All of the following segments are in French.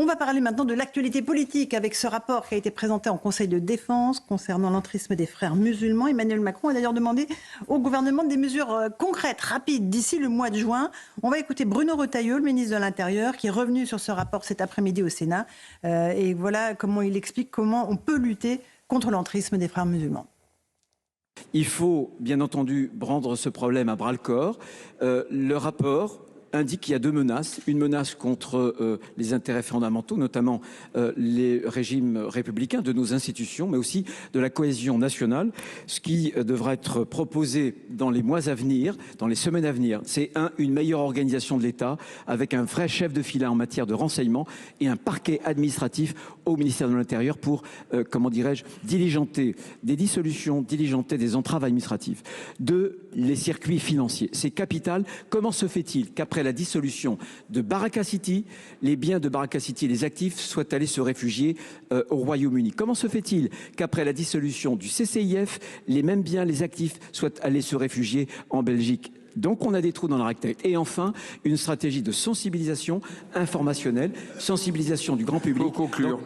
On va parler maintenant de l'actualité politique avec ce rapport qui a été présenté en Conseil de défense concernant l'entrisme des frères musulmans. Emmanuel Macron a d'ailleurs demandé au gouvernement des mesures concrètes, rapides, d'ici le mois de juin. On va écouter Bruno Retailleau, le ministre de l'Intérieur, qui est revenu sur ce rapport cet après-midi au Sénat. Et voilà comment il explique comment on peut lutter contre l'entrisme des frères musulmans. Il faut bien entendu prendre ce problème à bras-le-corps. Le rapport indique qu'il y a deux menaces. Une menace contre les intérêts fondamentaux, notamment les régimes républicains de nos institutions, mais aussi de la cohésion nationale. Ce qui devra être proposé dans les mois à venir, dans les semaines à venir, c'est une meilleure organisation de l'État avec un vrai chef de file en matière de renseignement et un parquet administratif au ministère de l'Intérieur pour, diligenter des dissolutions, diligenter des entraves administratives. Deux, les circuits financiers. C'est capital. Comment se fait-il qu'après la dissolution de Baraka City, les biens de Baraka City, les actifs, soient allés se réfugier au Royaume-Uni? Comment se fait-il qu'après la dissolution du CCIF, les mêmes biens, les actifs, soient allés se réfugier en Belgique? Donc on a des trous dans la raquette. Et enfin, une stratégie de sensibilisation informationnelle, sensibilisation du grand public. Faut conclure.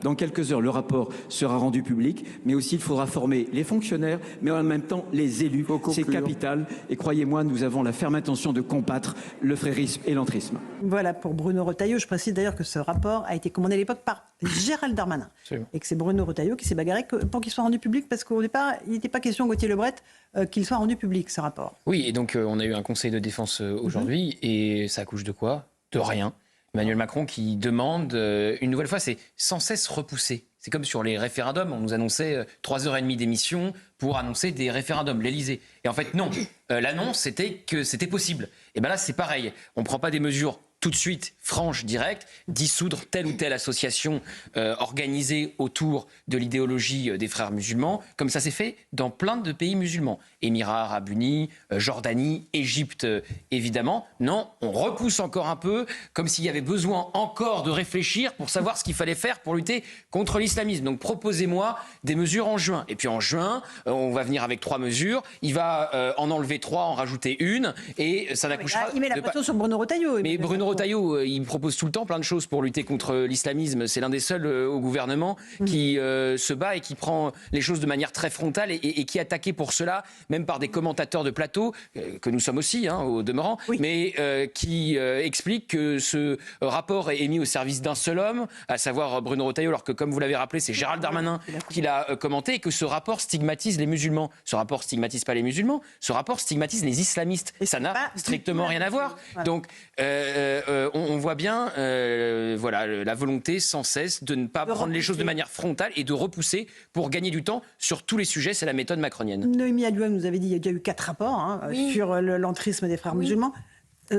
Dans quelques heures, le rapport sera rendu public, mais aussi il faudra former les fonctionnaires, mais en même temps les élus. C'est capital. Et croyez-moi, nous avons la ferme intention de combattre le frérisme et l'entrisme. Voilà pour Bruno Retailleau. Je précise d'ailleurs que ce rapport a été commandé à l'époque par Gérald Darmanin. Et que c'est Bruno Retailleau qui s'est bagarré pour qu'il soit rendu public, parce qu'au départ, il n'était pas question, Gauthier Lebret, qu'il soit rendu public, ce rapport. Oui, et donc on a eu un conseil de défense aujourd'hui, et ça accouche de quoi? De rien. Emmanuel Macron qui demande, une nouvelle fois, c'est sans cesse repoussé. C'est comme sur les référendums, on nous annonçait 3h30 d'émission pour annoncer des référendums, l'Elysée. Et en fait, non. L'annonce, c'était que c'était possible. Et bien là, c'est pareil. On ne prend pas des mesures tout de suite, franches, directes, dissoudre telle ou telle association organisée autour de l'idéologie des frères musulmans, comme ça s'est fait dans plein de pays musulmans. Émirats arabes unis, Jordanie, Égypte, évidemment. Non, on repousse encore un peu, comme s'il y avait besoin encore de réfléchir pour savoir ce qu'il fallait faire pour lutter contre l'islamisme. Donc proposez-moi des mesures en juin. Et puis en juin, on va venir avec 3 mesures. Il va en enlever 3, en rajouter une, et ça n'accouchera... Il met la pression sur Bruno Retailleau. Mais Bruno Retailleau, il propose tout le temps plein de choses pour lutter contre l'islamisme. C'est l'un des seuls au gouvernement qui se bat et qui prend les choses de manière très frontale et qui est attaqué pour cela, même par des commentateurs de plateau, que nous sommes aussi, au demeurant, mais qui expliquent que ce rapport est mis au service d'un seul homme, à savoir Bruno Retailleau, alors que, comme vous l'avez rappelé, c'est Gérald Darmanin qui l'a commenté, et que ce rapport stigmatise les musulmans. Ce rapport stigmatise pas les musulmans, ce rapport stigmatise les islamistes. Et ça n'a strictement rien à voir. Donc, on voit bien la volonté sans cesse de ne pas prendre les choses de manière frontale et de repousser pour gagner du temps sur tous les sujets. C'est la méthode macronienne. Noémie Adoua nous avait dit qu'il y a déjà eu 4 rapports sur l'entrisme des frères musulmans.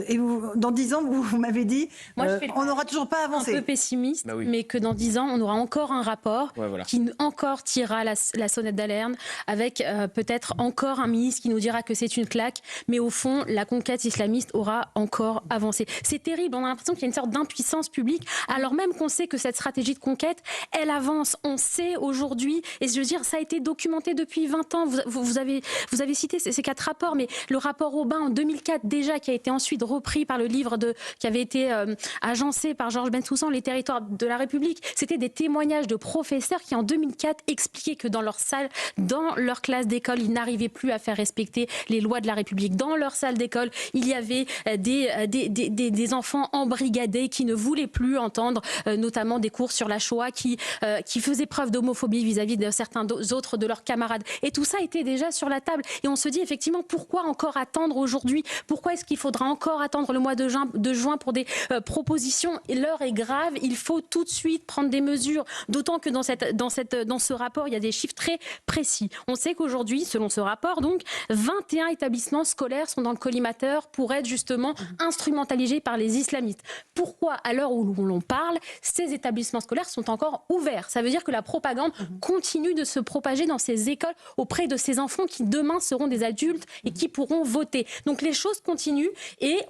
Et dans 10 ans, vous m'avez dit, on n'aura toujours pas avancé. Un peu pessimiste, mais que dans 10 ans, on aura encore un rapport qui encore tirera la sonnette d'alerte, avec peut-être encore un ministre qui nous dira que c'est une claque, mais au fond, la conquête islamiste aura encore avancé. C'est terrible, on a l'impression qu'il y a une sorte d'impuissance publique, alors même qu'on sait que cette stratégie de conquête, elle avance. On sait aujourd'hui, et je veux dire, ça a été documenté depuis 20 ans, vous avez cité ces 4 rapports, mais le rapport Aubin en 2004 déjà, qui a été ensuite repris par le livre qui avait été agencé par Georges Bensoussan, Les territoires de la République. C'était des témoignages de professeurs qui, en 2004, expliquaient que dans leur salle, dans leur classe d'école, ils n'arrivaient plus à faire respecter les lois de la République. Dans leur salle d'école, il y avait des enfants embrigadés qui ne voulaient plus entendre notamment des cours sur la Shoah, qui faisaient preuve d'homophobie vis-à-vis de certains autres de leurs camarades. Et tout ça était déjà sur la table. Et on se dit effectivement, pourquoi encore attendre aujourd'hui? Pourquoi est-ce qu'il faudra encore attendre le mois de juin pour des propositions? Et l'heure est grave, il faut tout de suite prendre des mesures, d'autant que dans ce rapport, il y a des chiffres très précis. On sait qu'aujourd'hui, selon ce rapport, donc, 21 établissements scolaires sont dans le collimateur pour être justement instrumentalisés par les islamistes. Pourquoi, à l'heure où l'on parle, ces établissements scolaires sont encore ouverts? Ça veut dire que la propagande continue de se propager dans ces écoles auprès de ces enfants qui demain seront des adultes et qui pourront voter. Donc les choses continuent. Et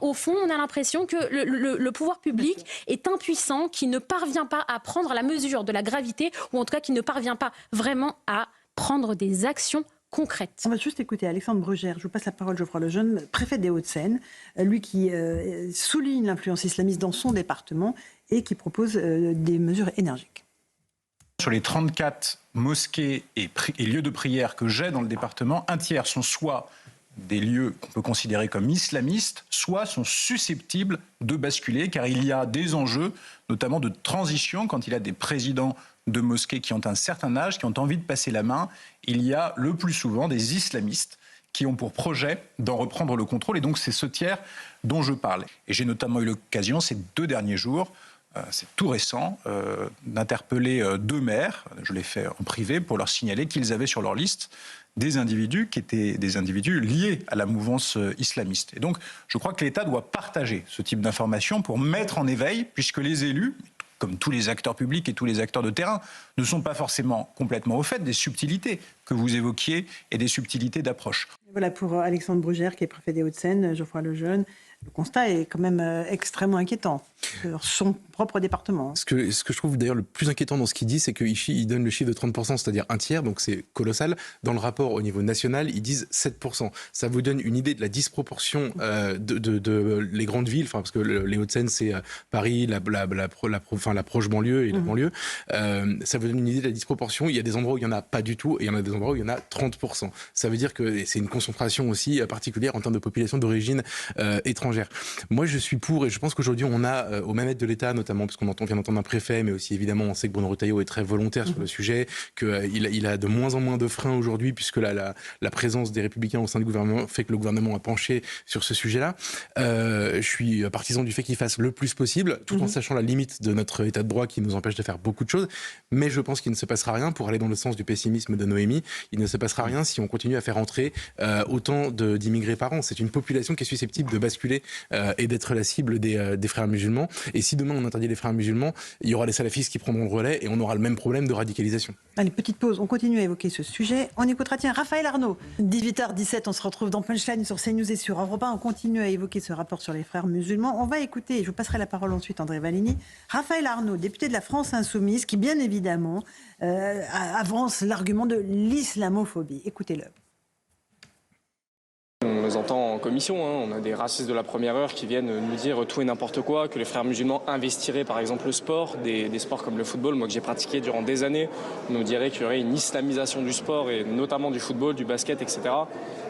au fond, on a l'impression que le pouvoir public est impuissant, qui ne parvient pas à prendre la mesure de la gravité, ou en tout cas qui ne parvient pas vraiment à prendre des actions concrètes. On va juste écouter Alexandre Brugère. Je vous passe la parole, Geoffroy Lejeune, préfet des Hauts-de-Seine, lui qui souligne l'influence islamiste dans son département et qui propose des mesures énergiques. Sur les 34 mosquées et lieux de prière que j'ai dans le département, un tiers sont soit des lieux qu'on peut considérer comme islamistes, soit sont susceptibles de basculer, car il y a des enjeux, notamment de transition, quand il y a des présidents de mosquées qui ont un certain âge, qui ont envie de passer la main. Il y a le plus souvent des islamistes qui ont pour projet d'en reprendre le contrôle, et donc c'est ce tiers dont je parle. Et j'ai notamment eu l'occasion, ces 2 derniers jours, c'est tout récent, d'interpeller 2 maires, je l'ai fait en privé, pour leur signaler qu'ils avaient sur leur liste des individus qui étaient des individus liés à la mouvance islamiste. Et donc, je crois que l'État doit partager ce type d'informations pour mettre en éveil, puisque les élus, comme tous les acteurs publics et tous les acteurs de terrain, ne sont pas forcément complètement au fait des subtilités que vous évoquiez et des subtilités d'approche. Voilà pour Alexandre Brugère, qui est préfet des Hauts-de-Seine, Geoffroy Lejeune. Le constat est quand même extrêmement inquiétant sur son propre département. Ce que je trouve d'ailleurs le plus inquiétant dans ce qu'il dit, c'est qu'il donne le chiffre de 30%, c'est-à-dire un tiers, donc c'est colossal. Dans le rapport au niveau national, ils disent 7%. Ça vous donne une idée de la disproportion de les grandes villes, parce que les Hauts-de-Seine, c'est Paris, la proche banlieue et la banlieue. Ça vous donne une idée de la disproportion. Il y a des endroits où il n'y en a pas du tout et il y en a des endroits où il y en a 30%. Ça veut dire que c'est une concentration aussi particulière en termes de population d'origine étrangère. Moi, je suis pour, et je pense qu'aujourd'hui, on a aux manettes de l'État, notamment parce qu'on vient d'entendre un préfet, mais aussi évidemment, on sait que Bruno Retailleau est très volontaire sur le sujet, qu'il a de moins en moins de freins aujourd'hui, puisque la présence des Républicains au sein du gouvernement fait que le gouvernement a penché sur ce sujet-là. Je suis partisan du fait qu'il fasse le plus possible, tout en sachant la limite de notre état de droit qui nous empêche de faire beaucoup de choses. Mais je pense qu'il ne se passera rien, pour aller dans le sens du pessimisme de Noémie, il ne se passera rien si on continue à faire entrer autant d'immigrés par an. C'est une population qui est susceptible de basculer et d'être la cible des frères musulmans. Et si demain on interdit les frères musulmans, il y aura les salafistes qui prendront le relais et on aura le même problème de radicalisation. Allez, petite pause, on continue à évoquer ce sujet. On écoutera, Raphaël Arnaud. 18h17, on se retrouve dans Punchline sur CNews et sur Europe 1. On continue à évoquer ce rapport sur les frères musulmans. On va écouter, je vous passerai la parole ensuite, André Valigny, Raphaël Arnaud, député de la France Insoumise, qui bien évidemment avance l'argument de l'islamophobie. Écoutez-le. On les entend en commission, on a des racistes de la première heure qui viennent nous dire tout et n'importe quoi, que les frères musulmans investiraient par exemple le sport, des sports comme le football, moi que j'ai pratiqué durant des années, on nous dirait qu'il y aurait une islamisation du sport et notamment du football, du basket, etc.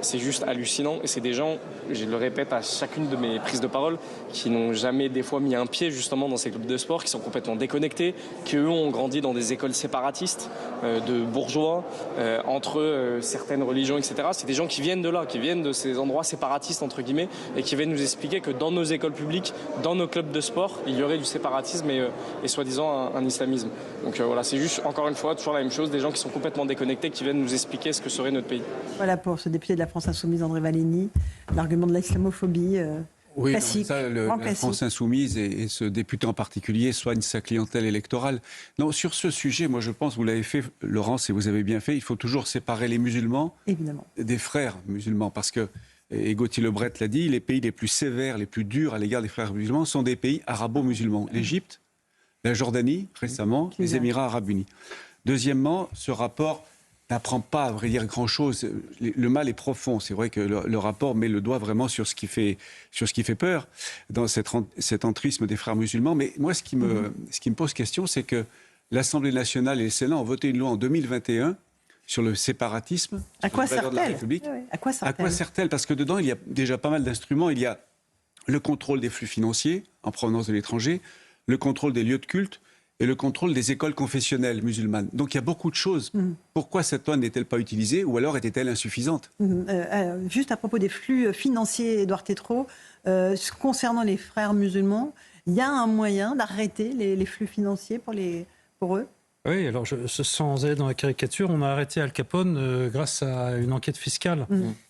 C'est juste hallucinant et c'est des gens, je le répète à chacune de mes prises de parole, qui n'ont jamais des fois mis un pied justement dans ces clubs de sport, qui sont complètement déconnectés, qui eux ont grandi dans des écoles séparatistes de bourgeois, entre certaines religions, etc. C'est des gens qui viennent de là, qui viennent de ces endroits séparatistes entre guillemets et qui viennent nous expliquer que dans nos écoles publiques, dans nos clubs de sport, il y aurait du séparatisme et soi-disant un islamisme. Donc voilà, c'est juste encore une fois toujours la même chose, des gens qui sont complètement déconnectés qui viennent nous expliquer ce que serait notre pays. Voilà pour ce député de la France Insoumise, André Valigny, l'argument de l'islamophobie. Oui, classique, ça, la France Insoumise et ce député en particulier soigne sa clientèle électorale. Non, sur ce sujet, moi je pense, vous l'avez fait, Laurence, et vous avez bien fait, il faut toujours séparer les musulmans des frères musulmans. Parce que, et Gauthier Lebret l'a dit, les pays les plus sévères, les plus durs à l'égard des frères musulmans sont des pays arabo-musulmans. L'Égypte, la Jordanie, récemment, les Émirats arabes unis. Deuxièmement, ce rapport n'apprend pas, à vrai dire, grand-chose. Le mal est profond. C'est vrai que le rapport met le doigt vraiment sur ce qui fait peur dans cet entrisme des frères musulmans. Mais moi, ce qui me pose question, c'est que l'Assemblée nationale et le Sénat ont voté une loi en 2021 sur le séparatisme. À quoi sert-elle ? À quoi sert-elle ? Parce que dedans, il y a déjà pas mal d'instruments. Il y a le contrôle des flux financiers en provenance de l'étranger, le contrôle des lieux de culte, et le contrôle des écoles confessionnelles musulmanes. Donc il y a beaucoup de choses. Pourquoi cette loi n'est-elle pas utilisée ou alors était-elle insuffisante ? Juste à propos des flux financiers, Édouard Tétrault, concernant les frères musulmans, il y a un moyen d'arrêter les flux financiers pour eux ? Oui, alors sans aller dans la caricature, on a arrêté Al Capone grâce à une enquête fiscale.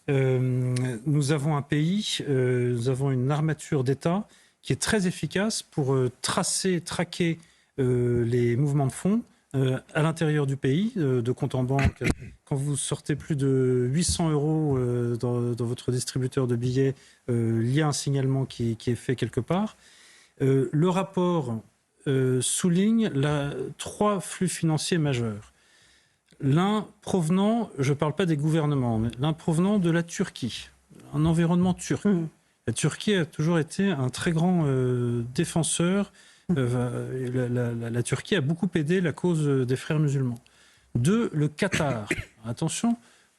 Nous avons un pays, nous avons une armature d'État qui est très efficace pour traquer les mouvements de fonds à l'intérieur du pays, de compte en banque. Quand vous sortez plus de 800 euros dans votre distributeur de billets, il y a un signalement qui est fait quelque part. Le rapport souligne 3 flux financiers majeurs. L'un provenant, je ne parle pas des gouvernements, mais l'un provenant de la Turquie, un environnement turc. La Turquie a toujours été un très grand défenseur. La Turquie a beaucoup aidé la cause des frères musulmans. 2, le Qatar. Attention,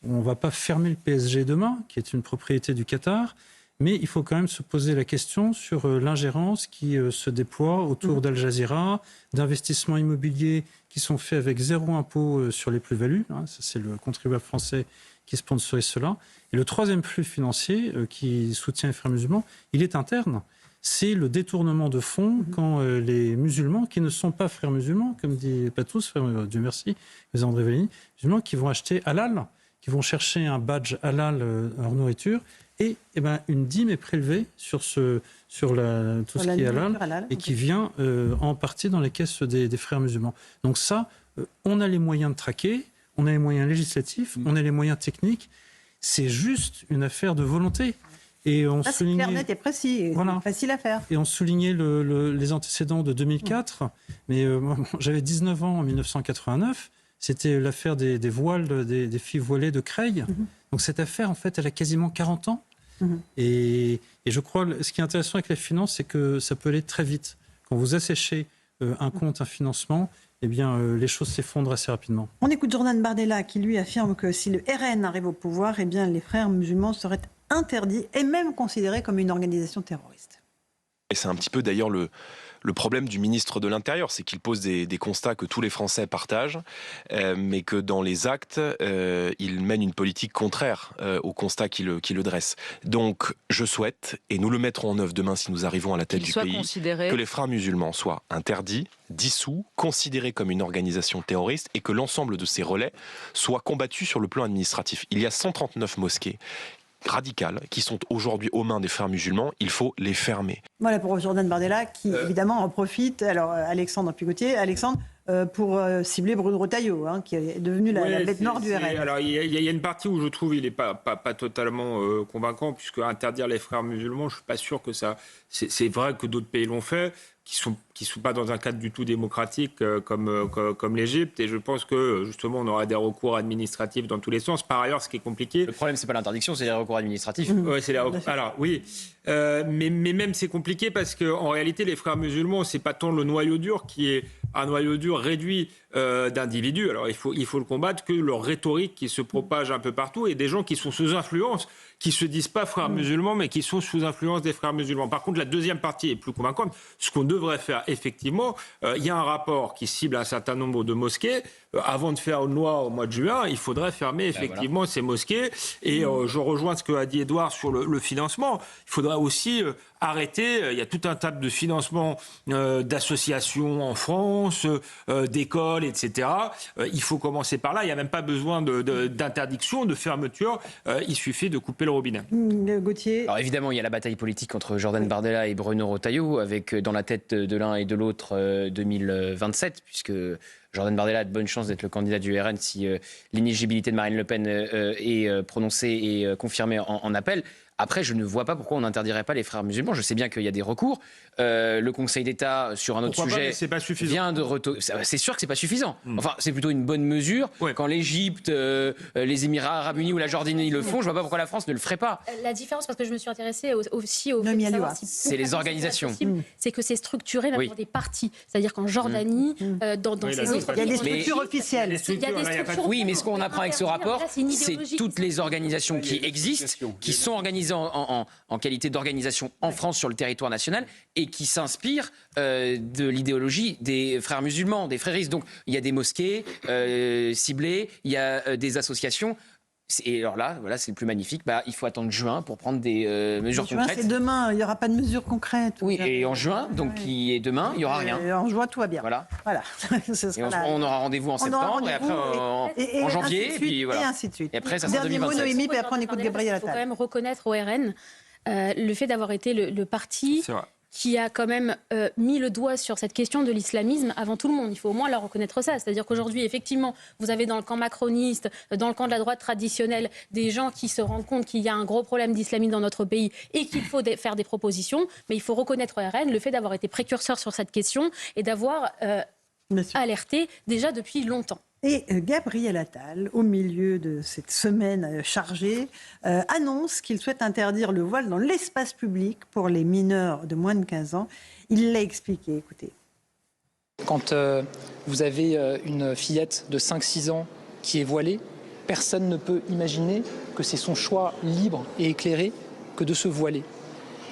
on ne va pas fermer le PSG demain, qui est une propriété du Qatar, mais il faut quand même se poser la question sur l'ingérence qui se déploie autour d'Al Jazeera, d'investissements immobiliers qui sont faits avec 0 impôt sur les plus-values. Ça, c'est le contribuable français qui sponsorise cela. Et le 3e flux financier qui soutient les frères musulmans, il est interne. C'est le détournement de fonds quand les musulmans, qui ne sont pas frères musulmans, comme dit pas tous, Dieu merci, mais André Vallini, musulmans qui vont acheter halal, qui vont chercher un badge halal à leur nourriture, et une dîme est prélevée sur tout ce qui est halal, et qui vient en partie dans les caisses des frères musulmans. Donc ça, on a les moyens de traquer, on a les moyens législatifs, on a les moyens techniques, c'est juste une affaire de volonté. Et on soulignait, c'est clair, net et précis, c'est facile à faire. Et on soulignait les antécédents de 2004, mais j'avais 19 ans en 1989, c'était l'affaire des voiles, des filles voilées de Creil. Donc cette affaire, en fait, elle a quasiment 40 ans. Et je crois, ce qui est intéressant avec la finance, c'est que ça peut aller très vite. Quand vous asséchez un compte, un financement, eh bien, les choses s'effondrent assez rapidement. On écoute Jordan Bardella qui, lui, affirme que si le RN arrive au pouvoir, eh bien, les frères musulmans seraient interdits et même considérés comme une organisation terroriste. Et c'est un petit peu d'ailleurs le problème du ministre de l'Intérieur, c'est qu'il pose des constats que tous les Français partagent, mais que dans les actes, il mène une politique contraire aux constats qui le dresse. Donc je souhaite, et nous le mettrons en œuvre demain si nous arrivons à la tête du pays, que les frères musulmans soient interdits, dissous, considérés comme une organisation terroriste et que l'ensemble de ces relais soient combattus sur le plan administratif. Il y a 139 mosquées radicales qui sont aujourd'hui aux mains des frères musulmans, il faut les fermer. Voilà pour Jordan Bardella qui évidemment en profite, alors Alexandre Pigotier, pour cibler Bruno Retailleau, qui est devenu la bête noire du RN. Alors il y a une partie où je trouve il n'est pas totalement convaincant, puisque interdire les frères musulmans, je ne suis pas sûr que ça... C'est vrai que d'autres pays l'ont fait, qui sont pas dans un cadre du tout démocratique comme l'Égypte, et je pense que justement on aura des recours administratifs dans tous les sens. Par ailleurs, ce qui est compliqué, le problème c'est pas l'interdiction, c'est les recours administratifs. Ouais, c'est alors oui, mais même c'est compliqué parce que en réalité les frères musulmans, c'est pas tant le noyau dur qui est un noyau dur réduit d'individus. Alors il faut le combattre, que leur rhétorique qui se propage un peu partout, et des gens qui sont sous influence, qui se disent pas frères musulmans, mais qui sont sous influence des frères musulmans. Par contre, la deuxième partie est plus convaincante. Ce qu'on devrait faire, effectivement, il y a un rapport qui cible un certain nombre de mosquées. Avant de faire une loi au mois de juin, il faudrait fermer effectivement ces mosquées. Et je rejoins ce qu'a dit Édouard sur le financement. Il faudrait aussi arrêter. Il y a tout un tas de financements d'associations en France, d'écoles, etc. Il faut commencer par là. Il n'y a même pas besoin d'interdiction, de fermeture. Il suffit de couper le robinet. Gauthier. Alors évidemment, il y a la bataille politique entre Jordan Bardella et Bruno Retailleau, avec dans la tête de l'un et de l'autre 2027, puisque Jordan Bardella a de bonnes chances d'être le candidat du RN si l'inéligibilité de Marine Le Pen est prononcée et confirmée en appel. Après, je ne vois pas pourquoi on n'interdirait pas les frères musulmans. Je sais bien qu'il y a des recours. Le Conseil d'État, sur un autre sujet, vient de c'est sûr que c'est pas suffisant. Enfin, c'est plutôt une bonne mesure. Ouais. Quand l'Égypte, les Émirats Arabes Unis ou la Jordanie le font, je vois pas pourquoi la France ne le ferait pas. La différence, parce que je me suis intéressée aussi au c'est les organisations. C'est que c'est structuré même pour des partis. C'est-à-dire qu'en Jordanie, dans ces autres il y a des structures officielles. Oui, mais ce qu'on apprend avec ce rapport, c'est toutes les organisations qui existent, qui sont organisées en qualité d'organisation en France sur le territoire national et qui s'inspirent de l'idéologie des frères musulmans, des fréristes. Donc il y a des mosquées ciblées, il y a des associations. Et alors là, voilà, c'est le plus magnifique. Il faut attendre juin pour prendre des mesures concrètes. C'est demain, il n'y aura pas de mesures concrètes. Oui, et en juin, donc qui est demain, il n'y aura rien. En juin, tout va bien. Voilà. On aura rendez-vous en septembre, et après en janvier, et puis voilà. Et ainsi de suite. Et après, ça sera 2027. Dernier mot, Noémie, puis après on écoute Gabriel Attal. Il faut quand même reconnaître au RN le fait d'avoir été le parti qui a quand même mis le doigt sur cette question de l'islamisme avant tout le monde. Il faut au moins leur reconnaître ça. C'est-à-dire qu'aujourd'hui, effectivement, vous avez dans le camp macroniste, dans le camp de la droite traditionnelle, des gens qui se rendent compte qu'il y a un gros problème d'islamisme dans notre pays et qu'il faut faire des propositions. Mais il faut reconnaître au RN le fait d'avoir été précurseur sur cette question et d'avoir alerté déjà depuis longtemps. Et Gabriel Attal, au milieu de cette semaine chargée, annonce qu'il souhaite interdire le voile dans l'espace public pour les mineurs de moins de 15 ans. Il l'a expliqué, écoutez. Quand vous avez une fillette de 5-6 ans qui est voilée, personne ne peut imaginer que c'est son choix libre et éclairé que de se voiler.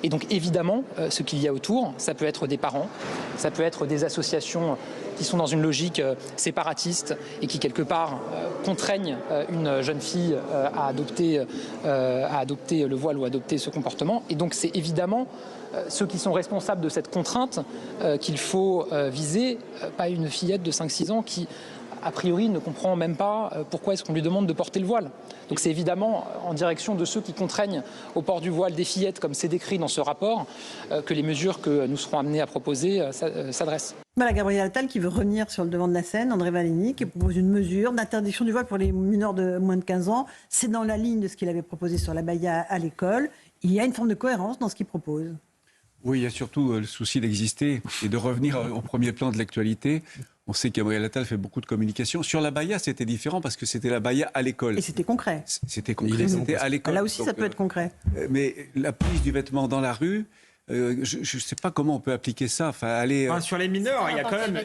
Et donc évidemment, ce qu'il y a autour, ça peut être des parents, ça peut être des associations qui sont dans une logique séparatiste et qui quelque part contraignent une jeune fille à adopter le voile ou à adopter ce comportement. Et donc c'est évidemment ceux qui sont responsables de cette contrainte qu'il faut viser, pas une fillette de 5-6 ans qui a priori ne comprend même pas pourquoi est-ce qu'on lui demande de porter le voile. Donc c'est évidemment en direction de ceux qui contraignent au port du voile des fillettes, comme c'est décrit dans ce rapport, que les mesures que nous serons amenés à proposer s'adressent. Voilà Gabriel Attal qui veut revenir sur le devant de la scène, André Vallini qui propose une mesure d'interdiction du voile pour les mineurs de moins de 15 ans. C'est dans la ligne de ce qu'il avait proposé sur l'abaya à l'école. Il y a une forme de cohérence dans ce qu'il propose. Oui, il y a surtout le souci d'exister et de revenir au premier plan de l'actualité. On sait que Gabriel Attal fait beaucoup de communication. Sur l'abaya, c'était différent parce que c'était l'abaya à l'école. Et c'était concret. C'était concret, c'était à l'école. Là aussi, ça peut être concret. Mais la prise du vêtement dans la rue, je ne sais pas comment on peut appliquer ça. Sur les mineurs, il y a quand même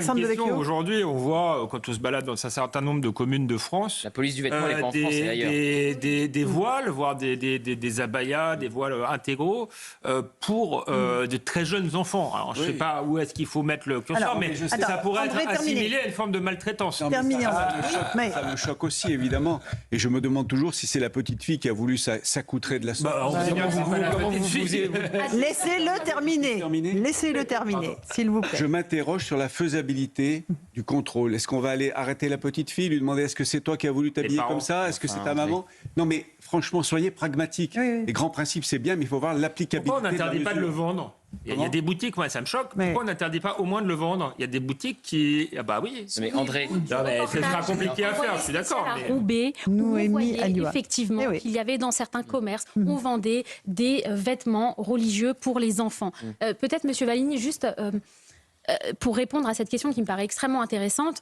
une question. Aujourd'hui, on voit, quand on se balade dans un certain nombre de communes de France, la police du vêtement n'est pas en France et ailleurs. des voiles, voire des abayas, des voiles intégraux pour de très jeunes enfants. Alors, je ne sais pas où est-ce qu'il faut mettre le curseur, mais ça pourrait être assimilé à une forme de maltraitance. Ça me choque aussi, évidemment. Et je me demande toujours si c'est la petite fille qui a voulu s'accoutrer de la sorte. Laissez-le terminer. Laissez-le terminer, s'il vous plaît. Je m'interroge sur la faisabilité du contrôle. Est-ce qu'on va aller arrêter la petite fille, lui demander est-ce que c'est toi qui as voulu t'habiller comme ça? Est-ce que c'est ta maman? Non, mais franchement, soyez pragmatiques. Oui. Les grands principes, c'est bien, mais il faut voir l'applicabilité. Pourquoi on n'interdit pas de le vendre? Il y a des boutiques, moi ça me choque. Pourquoi on n'interdit pas au moins de le vendre? Il y a des boutiques qui... Ah bah oui. Mais André... ce sera compliqué à faire, je suis d'accord. À Roubaix, où on voyait effectivement qu'il y avait dans certains commerces, on vendait des vêtements religieux pour les enfants. Peut-être, Monsieur Vallini, juste pour répondre à cette question qui me paraît extrêmement intéressante,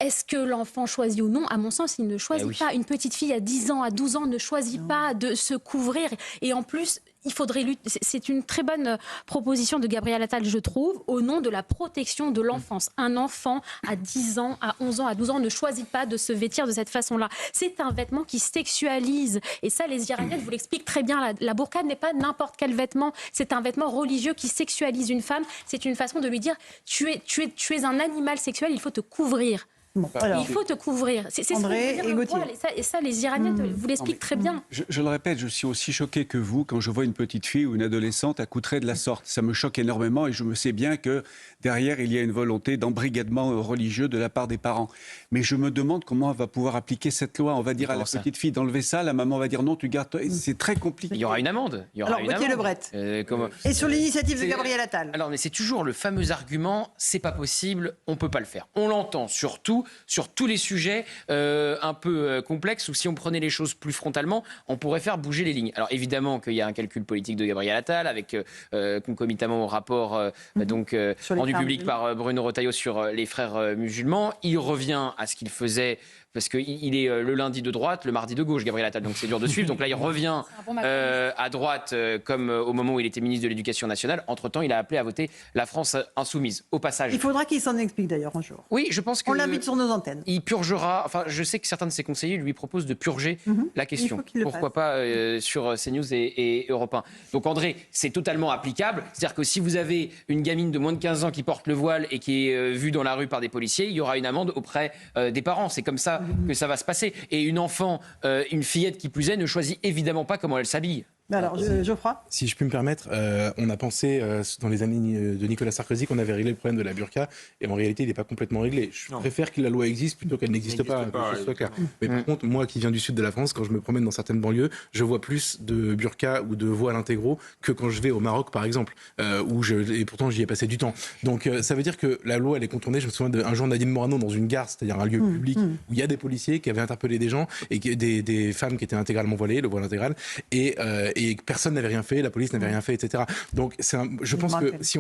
est-ce que l'enfant choisit ou non? À mon sens, il ne choisit pas. Une petite fille à 10 ans, à 12 ans ne choisit pas de se couvrir. Et en plus, il faudrait lutter. C'est une très bonne proposition de Gabriel Attal, je trouve, au nom de la protection de l'enfance. Un enfant à 10 ans, à 11 ans, à 12 ans ne choisit pas de se vêtir de cette façon-là. C'est un vêtement qui sexualise. Et ça, les Iraniennes vous l'expliquent très bien. La burqa n'est pas n'importe quel vêtement. C'est un vêtement religieux qui sexualise une femme. C'est une façon de lui dire tu es un animal sexuel, il faut te couvrir. Bon, alors, il faut te couvrir. C'est André ce que veut dire le voile. Et ça, les Iraniennes vous l'expliquent très bien. Je le répète, je suis aussi choqué que vous quand je vois une petite fille ou une adolescente accoutrée de la sorte. Ça me choque énormément et je me sais bien que derrière, il y a une volonté d'embrigadement religieux de la part des parents. Mais je me demande comment elle va pouvoir appliquer cette loi. On va dire à la petite fille d'enlever ça, la maman va dire non, tu gardes... C'est très compliqué. Il y aura une amende. Alors, Gauthier Lebret. Et sur l'initiative de Gabriel Attal. Alors, mais c'est toujours le fameux argument, c'est pas possible, on peut pas le faire. On l'entend surtout sur tous les sujets un peu complexes où si on prenait les choses plus frontalement, on pourrait faire bouger les lignes. Alors évidemment qu'il y a un calcul politique de Gabriel Attal avec concomitamment au rapport rendu public par Bruno Retailleau sur les frères musulmans. Il revient à ce qu'il faisait parce qu'il est le lundi de droite, le mardi de gauche, Gabriel Attal, donc c'est dur de suivre. Donc là, il revient à droite comme au moment où il était ministre de l'Éducation nationale. Entre-temps, il a appelé à voter la France insoumise. Au passage. Il faudra qu'il s'en explique d'ailleurs un jour. Oui, je pense que... On l'invite sur nos antennes. Il purgera... Enfin, je sais que certains de ses conseillers lui proposent de purger la question. Pourquoi pas sur CNews et Europe 1. Donc André, c'est totalement applicable. C'est-à-dire que si vous avez une gamine de moins de 15 ans qui porte le voile et qui est vue dans la rue par des policiers, il y aura une amende auprès des parents. C'est comme ça que ça va se passer. Et une enfant, une fillette qui plus est, ne choisit évidemment pas comment elle s'habille. Alors, Geoffroy ? Si je puis me permettre, on a pensé dans les années de Nicolas Sarkozy qu'on avait réglé le problème de la burqa, et en réalité, il n'est pas complètement réglé. Je préfère que la loi existe plutôt qu'elle n'existe pas. Mais par contre, moi qui viens du sud de la France, quand je me promène dans certaines banlieues, je vois plus de burqa ou de voiles intégraux que quand je vais au Maroc, par exemple, et pourtant j'y ai passé du temps. Donc ça veut dire que la loi, elle est contournée. Je me souviens d'un jour Nadine Morano dans une gare, c'est-à-dire un lieu public où il y a des policiers qui avaient interpellé des gens et des femmes qui étaient intégralement voilées, le voile intégral, et et personne n'avait rien fait, la police n'avait rien fait, etc. Donc je pense que si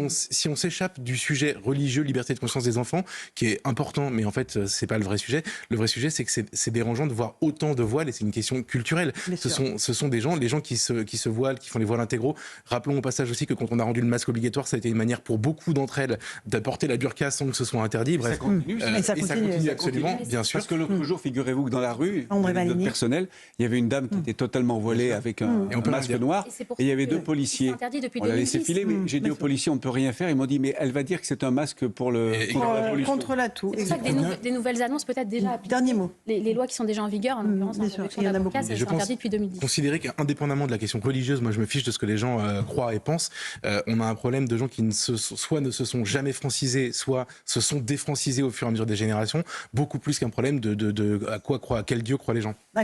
on s'échappe du sujet religieux, liberté de conscience des enfants, qui est important, mais en fait c'est pas le vrai sujet. Le vrai sujet, c'est que c'est dérangeant de voir autant de voiles, et c'est une question culturelle. Ce sont des gens, les gens qui se voilent, qui font les voiles intégraux. Rappelons au passage aussi que quand on a rendu le masque obligatoire, ça a été une manière pour beaucoup d'entre elles d'apporter la burqa sans que ce soit interdit. Bref, ça continue absolument, bien sûr. Parce que l'autre jour, figurez-vous que dans la rue, notre personnel, il y avait une dame qui était totalement voilée avec un masque noir, et il y avait deux policiers. On l'a laissé filer, mais j'ai dit aux policiers, on ne peut rien faire. Ils m'ont dit, mais elle va dire que c'est un masque pour la pollution. Contre la toux. C'est pour ça que des nouvelles annonces peut-être déjà. Dernier mot. Les lois qui sont déjà en vigueur, en l'occurrence, l'interdiction de la burqa, c'est interdit depuis 2010. Considérer qu'indépendamment de la question religieuse, moi je me fiche de ce que les gens croient et pensent, on a un problème de gens qui soit ne se sont jamais francisés, soit se sont défrancisés au fur et à mesure des générations, beaucoup plus qu'un problème de à quel Dieu croient les gens.